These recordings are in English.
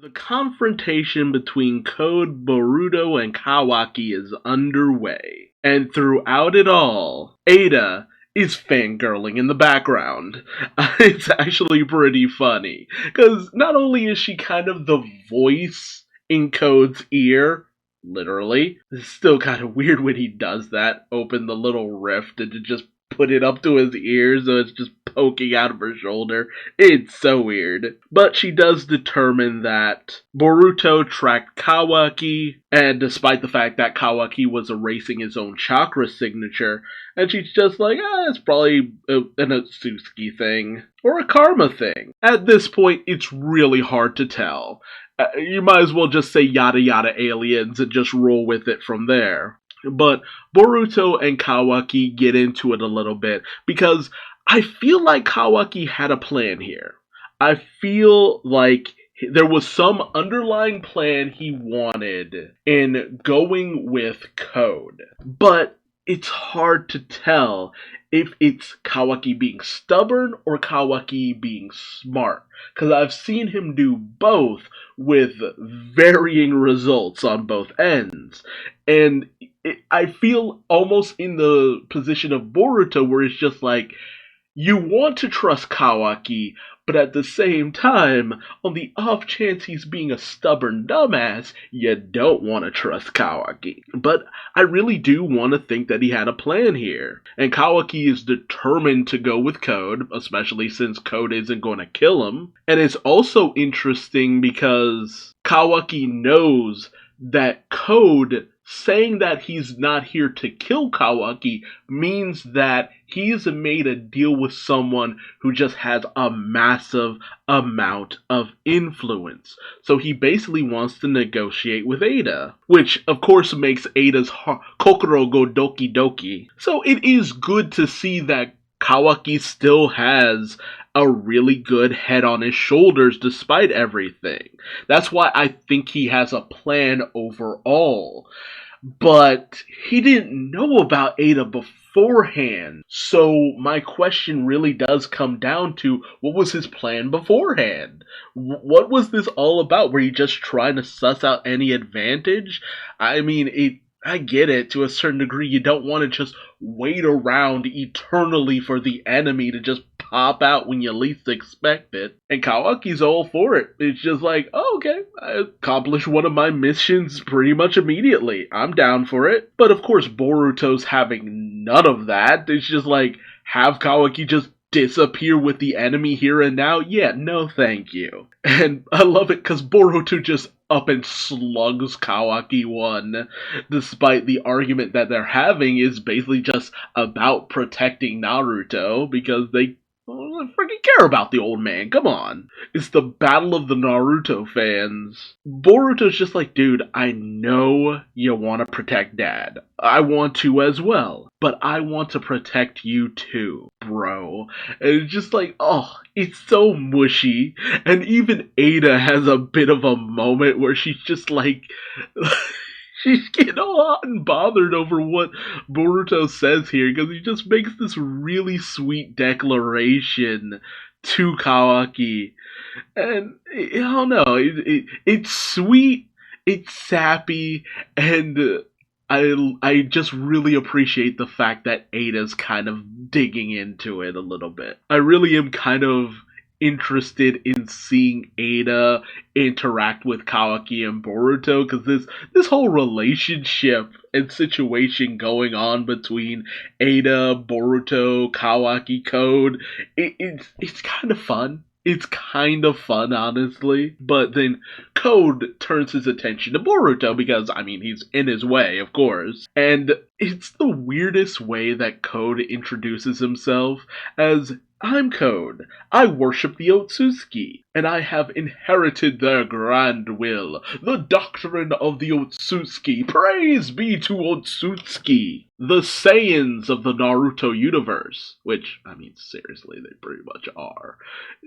The confrontation between Code, Boruto, and Kawaki is underway, and throughout it all, Ada is fangirling in the background. It's actually pretty funny, because not only is she kind of the voice in Code's ear, literally, it's still kind of weird when he does that, open the little rift and to just put it up to his ear so it's just poking out of her shoulder. It's so weird. But she does determine that Boruto tracked Kawaki, and despite the fact that Kawaki was erasing his own chakra signature, and she's just like, it's probably an Otsutsuki thing, or a karma thing. At this point, it's really hard to tell. You might as well just say yada yada aliens and just roll with it from there. But Boruto and Kawaki get into it a little bit because I feel like Kawaki had a plan here. I feel like there was some underlying plan he wanted in going with Code. But it's hard to tell if it's Kawaki being stubborn or Kawaki being smart. Because I've seen him do both with varying results on both ends. And I feel almost in the position of Boruto where it's just like, you want to trust Kawaki, but at the same time, on the off chance he's being a stubborn dumbass, you don't want to trust Kawaki. But I really do want to think that he had a plan here. And Kawaki is determined to go with Code, especially since Code isn't going to kill him. And it's also interesting because Kawaki knows that Code saying that he's not here to kill Kawaki means that he's made a deal with someone who just has a massive amount of influence. So he basically wants to negotiate with Ada, which of course makes Ada's kokoro go doki doki. So it is good to see that Kawaki still has a really good head on his shoulders despite everything. That's why I think he has a plan overall. But he didn't know about Ada beforehand. So my question really does come down to, what was his plan beforehand? What was this all about? Were you just trying to suss out any advantage? I mean, I get it, to a certain degree. You don't want to just wait around eternally for the enemy to just pop out when you least expect it. And Kawaki's all for it. It's just like, oh, okay, I accomplished one of my missions pretty much immediately. I'm down for it. But of course, Boruto's having none of that. It's just like, have Kawaki just disappear with the enemy here and now? Yeah, no thank you. And I love it because Boruto just up and slugs Kawaki one, despite the argument that they're having is basically just about protecting Naruto, because they freaking care about the old man. Come on. It's the battle of the Naruto fans. Boruto's just like, dude, I know you want to protect Dad. I want to as well. But I want to protect you too, bro. And it's just like, oh, it's so mushy. And even Ada has a bit of a moment where she's just like... She's getting all hot and bothered over what Boruto says here, because he just makes this really sweet declaration to Kawaki. And, I don't know, it's sweet, it's sappy, and I just really appreciate the fact that Ada's kind of digging into it a little bit. I really am kind of interested in seeing Ada interact with Kawaki and Boruto, because this whole relationship and situation going on between Ada, Boruto, Kawaki, Code, it's kind of fun. It's kind of fun, honestly. But then Code turns his attention to Boruto because, I mean, he's in his way, of course. And it's the weirdest way that Code introduces himself as, I'm Code. I worship the Otsutsuki, and I have inherited their grand will, the doctrine of the Otsutsuki. Praise be to Otsutsuki, the Saiyans of the Naruto universe. Which, I mean, seriously, they pretty much are.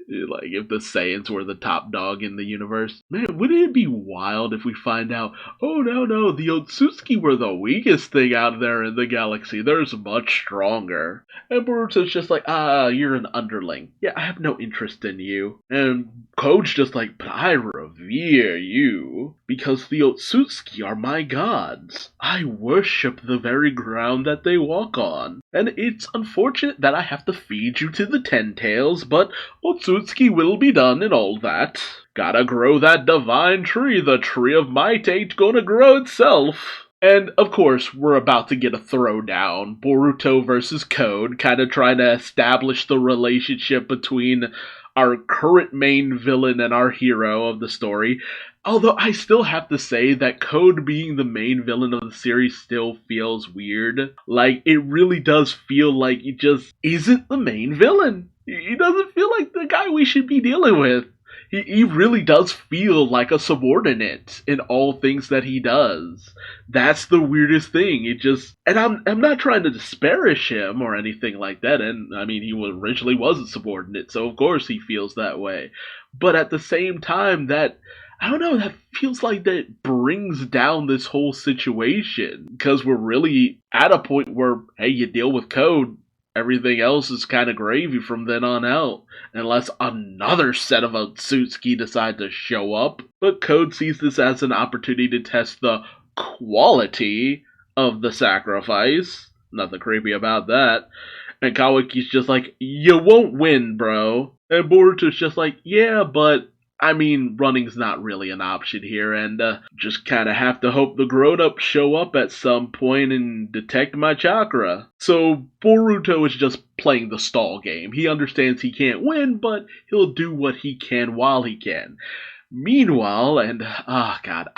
Like, if the Saiyans were the top dog in the universe, man, wouldn't it be wild if we find out, oh no, the Otsutsuki were the weakest thing out there in the galaxy. There's much stronger. And Boruto's just like, you're an underling. Yeah, I have no interest in you. And Code's just like, but I revere you, because the Otsutsuki are my gods. I worship the very ground that they walk on. And it's unfortunate that I have to feed you to the Ten Tails, but Otsutsuki will be done and all that. Gotta grow that divine tree. The tree of might ain't gonna grow itself. And, of course, we're about to get a throwdown. Boruto versus Code, kind of trying to establish the relationship between our current main villain and our hero of the story. Although I still have to say that Code being the main villain of the series still feels weird. Like, it really does feel like he just isn't the main villain. He doesn't feel like the guy we should be dealing with. He really does feel like a subordinate in all things that he does. That's the weirdest thing. And I'm not trying to disparage him or anything like that. And I mean, he originally was a subordinate, so of course he feels that way. But at the same time, that feels like that brings down this whole situation, because we're really at a point where, hey, you deal with Code. Everything else is kind of gravy from then on out, unless another set of Otsutsuki decide to show up. But Code sees this as an opportunity to test the quality of the sacrifice. Nothing creepy about that. And Kawaki's just like, you won't win, bro. And Boruto's just like, yeah, but I mean, running's not really an option here, and just kind of have to hope the grown-ups show up at some point and detect my chakra. So Boruto is just playing the stall game. He understands he can't win, but he'll do what he can while he can. Meanwhile, and god,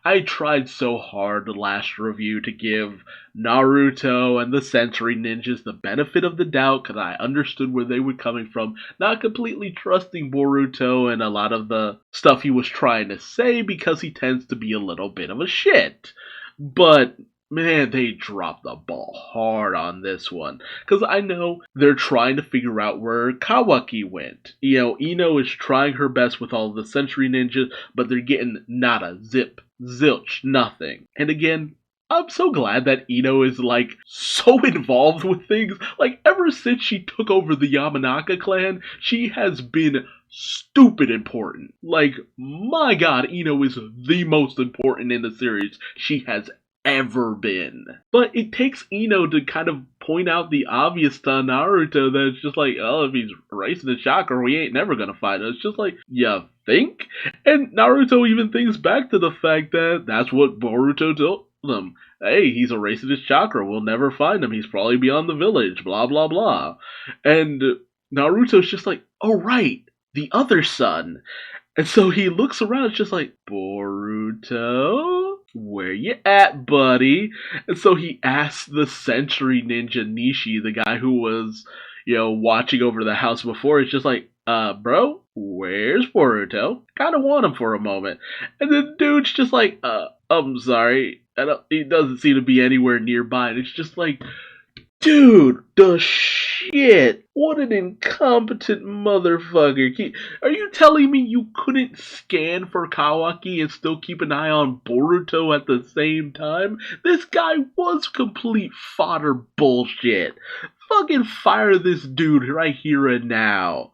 I tried so hard the last review to give Naruto and the Sensory Ninjas the benefit of the doubt, because I understood where they were coming from, not completely trusting Boruto and a lot of the stuff he was trying to say, because he tends to be a little bit of a shit. But man, they dropped the ball hard on this one. Because I know they're trying to figure out where Kawaki went. You know, Ino is trying her best with all the Sensory Ninjas, but they're getting nada, zip, zilch, nothing. And again, I'm so glad that Ino is, like, so involved with things. Like, ever since she took over the Yamanaka clan, she has been stupid important. Like, my god, Ino is the most important in the series she has ever been. But it takes Ino to kind of point out the obvious to Naruto that it's just like, oh, if he's racing the chakra, we ain't never gonna fight him. It's just like, you think? And Naruto even thinks back to the fact that that's what Boruto told them. Hey, he's erasing his chakra, we'll never find him, he's probably beyond the village, blah blah blah. And Naruto's just like, oh right, the other son. And so he looks around, it's just like, Boruto? Where you at, buddy? And so he asks the Sensory Ninja Nishi, the guy who was, watching over the house before, it's just like, bro, where's Boruto? Kinda want him for a moment. And the dude's just like, I'm sorry, he doesn't seem to be anywhere nearby. And it's just like, dude, the shit. What an incompetent motherfucker. Are you telling me you couldn't scan for Kawaki and still keep an eye on Boruto at the same time? This guy was complete fodder bullshit. Fucking fire this dude right here and now.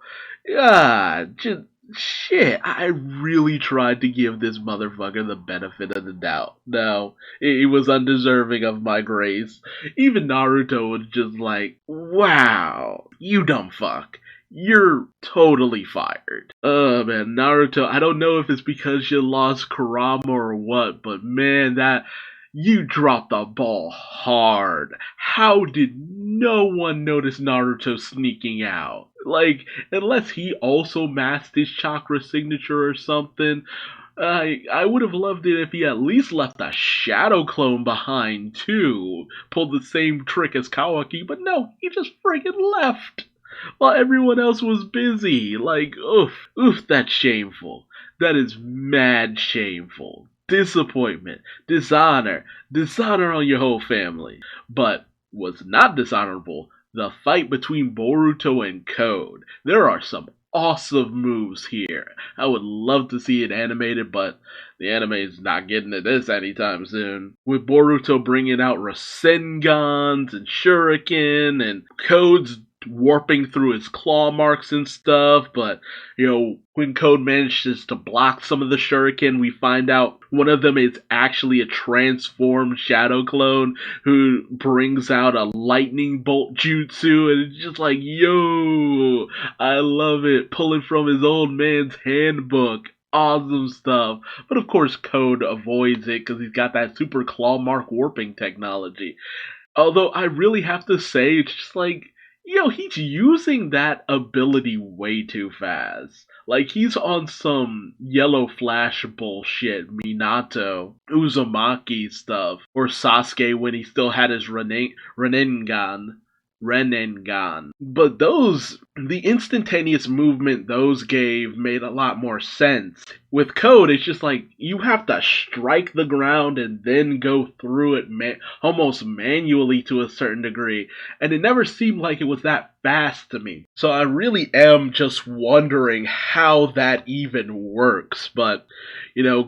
Just shit, I really tried to give this motherfucker the benefit of the doubt. No, he was undeserving of my grace. Even Naruto was just like, wow, you dumb fuck. You're totally fired. Oh man, Naruto, I don't know if it's because you lost Kurama or what, but man, you dropped the ball hard. How did no one notice Naruto sneaking out? Like, unless he also masked his chakra signature or something, I would have loved it if he at least left a shadow clone behind too. Pulled the same trick as Kawaki, but no, he just freaking left. While everyone else was busy. Like, oof, that's shameful. That is mad shameful. Disappointment, dishonor on your whole family. But what's not dishonorable, the fight between Boruto and Code. There are some awesome moves here. I would love to see it animated, but the anime is not getting to this anytime soon. With Boruto bringing out Rasengans and Shuriken, and Code's warping through his claw marks and stuff, but when Code manages to block some of the shuriken, we find out one of them is actually a transformed shadow clone who brings out a lightning bolt jutsu, and it's just like, yo, I love it, pulling from his old man's handbook. Awesome stuff. But of course Code avoids it because he's got that super claw mark warping technology. Although I really have to say, it's just like, he's using that ability way too fast. Like, he's on some Yellow Flash bullshit, Minato, Uzumaki stuff, or Sasuke when he still had his Renengan. But the instantaneous movement those gave made a lot more sense. With Code, it's just like, you have to strike the ground and then go through it almost manually to a certain degree. And it never seemed like it was that fast to me. So I really am just wondering how that even works. But,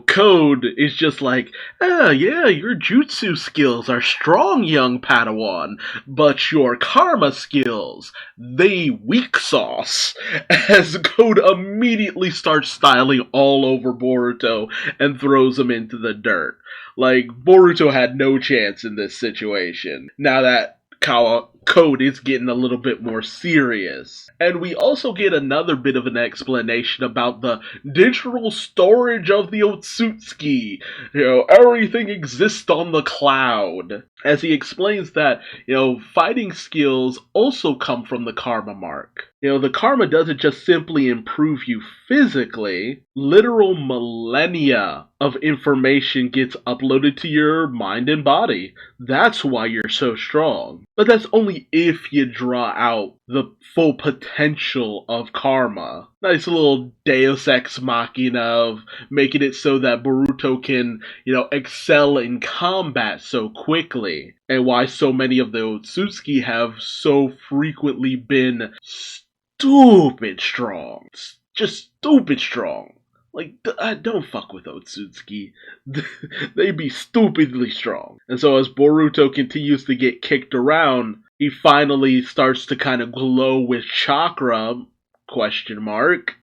Code is just like, yeah, your jutsu skills are strong, young Padawan, but your karma skills, they weak sauce. As Code immediately starts styling all over Boruto and throws him into the dirt. Like, Boruto had no chance in this situation. Now that Code is getting a little bit more serious. And we also get another bit of an explanation about the digital storage of the Otsutsuki. Everything exists on the cloud. As he explains that, fighting skills also come from the karma mark. The karma doesn't just simply improve you physically. Literal millennia of information gets uploaded to your mind and body. That's why you're so strong. But that's only if you draw out the full potential of karma. Nice little Deus Ex Machina of making it so that Boruto can, excel in combat so quickly. And why so many of the Otsutsuki have so frequently been stupid strong. Just stupid strong. Like, don't fuck with Otsutsuki. They be stupidly strong. And so as Boruto continues to get kicked around, he finally starts to kind of glow with chakra,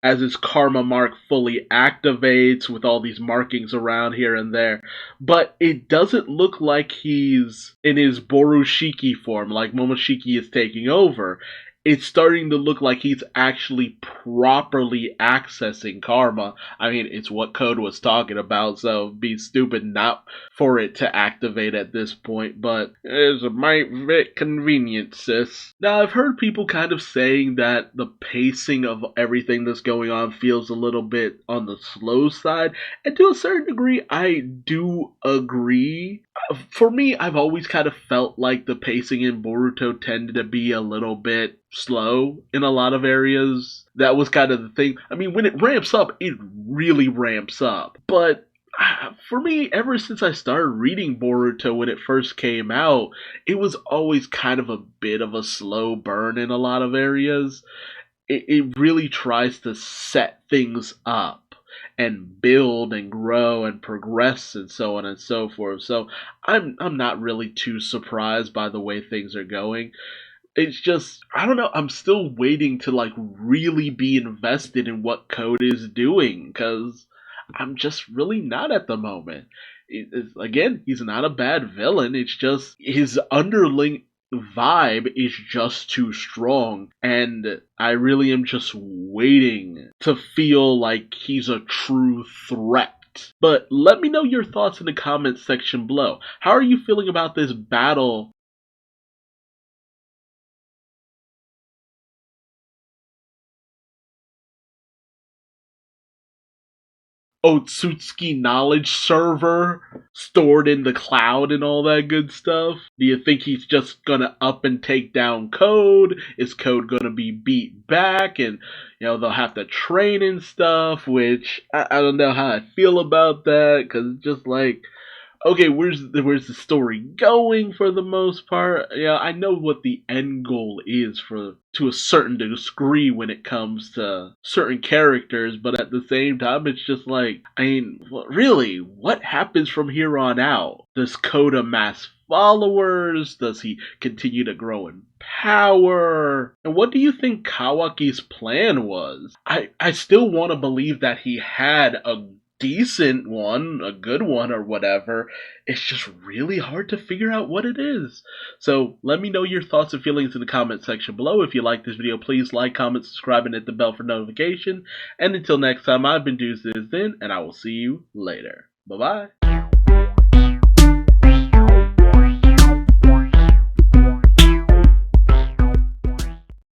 as his karma mark fully activates with all these markings around here and there. But it doesn't look like he's in his Borushiki form, like Momoshiki is taking over. It's starting to look like he's actually properly accessing karma. I mean, it's what Code was talking about, so it'd be stupid not for it to activate at this point, but it's a bit convenient, sis. Now, I've heard people kind of saying that the pacing of everything that's going on feels a little bit on the slow side, and to a certain degree, I do agree. For me, I've always kind of felt like the pacing in Boruto tended to be a little bit slow in a lot of areas. That was kind of the thing. I mean, when it ramps up, it really ramps up. But for me, ever since I started reading Boruto when it first came out, it was always kind of a bit of a slow burn in a lot of areas. It really tries to set things up and build and grow and progress and so on and so forth. So I'm not really too surprised by the way things are going. It's just, I don't know, I'm still waiting to really be invested in what Code is doing, because I'm just really not at the moment. Again, he's not a bad villain, it's just his underling vibe is just too strong, and I really am just waiting to feel like he's a true threat. But let me know your thoughts in the comments section below. How are you feeling about this battle? Otsutsuki knowledge server stored in the cloud and all that good stuff? Do you think he's just gonna up and take down Code? Is Code gonna be beat back and they'll have to train and stuff? Which I don't know how I feel about that, because it's just like, okay, where's the story going for the most part? Yeah, I know what the end goal is to a certain degree when it comes to certain characters, but at the same time, it's just like, I mean, really, what happens from here on out? Does Code amass followers? Does he continue to grow in power? And what do you think Kawaki's plan was? I still want to believe that he had a decent one, a good one, or whatever. It's just really hard to figure out what it is. So let me know your thoughts and feelings in the comment section below. If you like this video, please like, comment, subscribe, and hit the bell for notification. And until next time, I've been Duuz-Diz-Din, and I will see you later. Bye-bye.